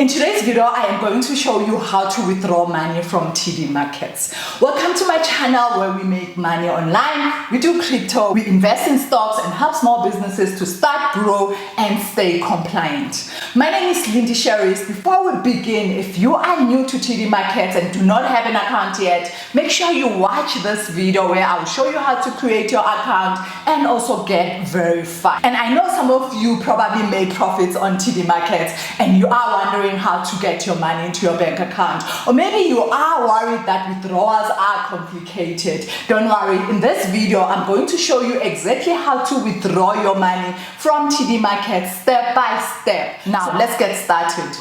In today's video, I am going to show you how to withdraw money from TD markets. Welcome to my channel where we make money online. We do crypto, we invest in stocks and help small businesses to start, grow and stay compliant. My name is Lindy Sherris. Before we begin, if you are new to TD markets and do not have an account yet, make sure you watch this video where I'll show you how to create your account and also get verified. And I know some of you probably made profits on TD markets and you are wondering how to get your money into your bank account, or maybe you are worried that withdrawals are complicated. Don't worry, in this video I'm going to show you exactly how to withdraw your money from TD markets step by step. Now let's get started.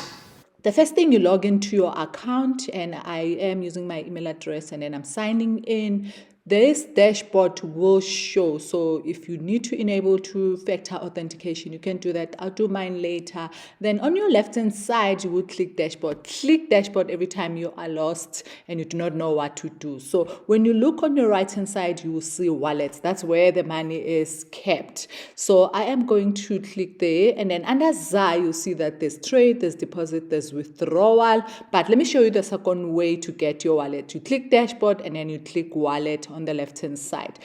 The first thing, you log into your account, and I am using my email address, and then I'm signing in. This dashboard will show, so if you need to enable two-factor authentication, you can do that. I'll do mine later. Then on your left hand side, you will click dashboard. Click dashboard every time you are lost and you do not know what to do. So when you look on your right hand side, you will see wallets. That's where the money is kept. So I am going to click there, and then under ZA, you'll see that there's trade, there's deposit, there's withdrawal. But let me show you the second way to get your wallet. You click dashboard and then you click wallet on the left hand side.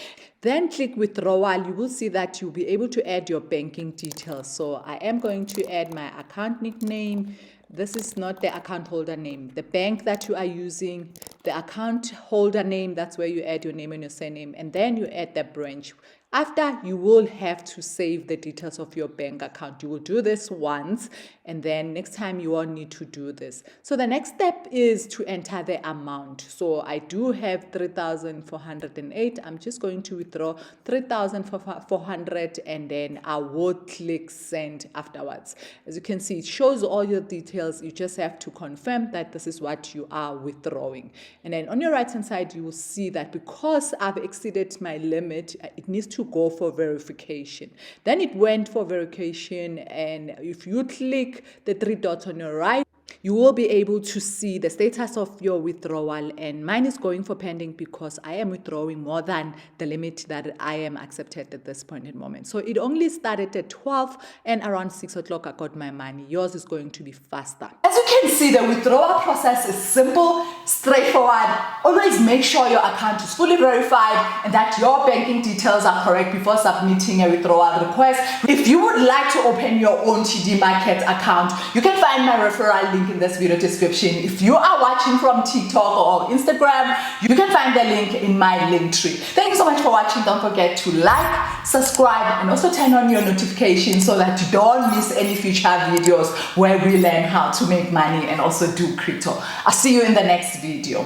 Then click withdrawal. You will see that you'll be able to add your banking details. So I am going to add my account nickname. This is not the account holder name. The bank that you are using, the account holder name, that's where you add your name and your surname, and then you add the branch. After, you will have to save the details of your bank account. You will do this once, and then next time you won't need to do this. So the next step is to enter the amount. So I do have 3,408. I'm just going to withdraw 3,400, and then I will click send afterwards. As you can see, it shows all your details. You just have to confirm that this is what you are withdrawing. And then on your right hand side, you will see that because I've exceeded my limit, it needs to go for verification. Then it went for verification, and if you click the three dots on your right, you will be able to see the status of your withdrawal, and mine is going for pending because I am withdrawing more than the limit that I am accepted at this point in moment. So it only started at 12, and around 6 o'clock I got my money. Yours is going to be faster. As you can see, the withdrawal process is simple, straightforward. Always make sure your account is fully verified and that your banking details are correct before submitting a withdrawal request. If you would like to open your own TD Market account, you can find my referral link in this video description. If you are watching from TikTok or Instagram, you can find the link in my link tree. Thank you so much for watching. Don't forget to like, subscribe, and also turn on your notifications so that you don't miss any future videos where we learn how to make money and also do crypto. I'll see you in the next video.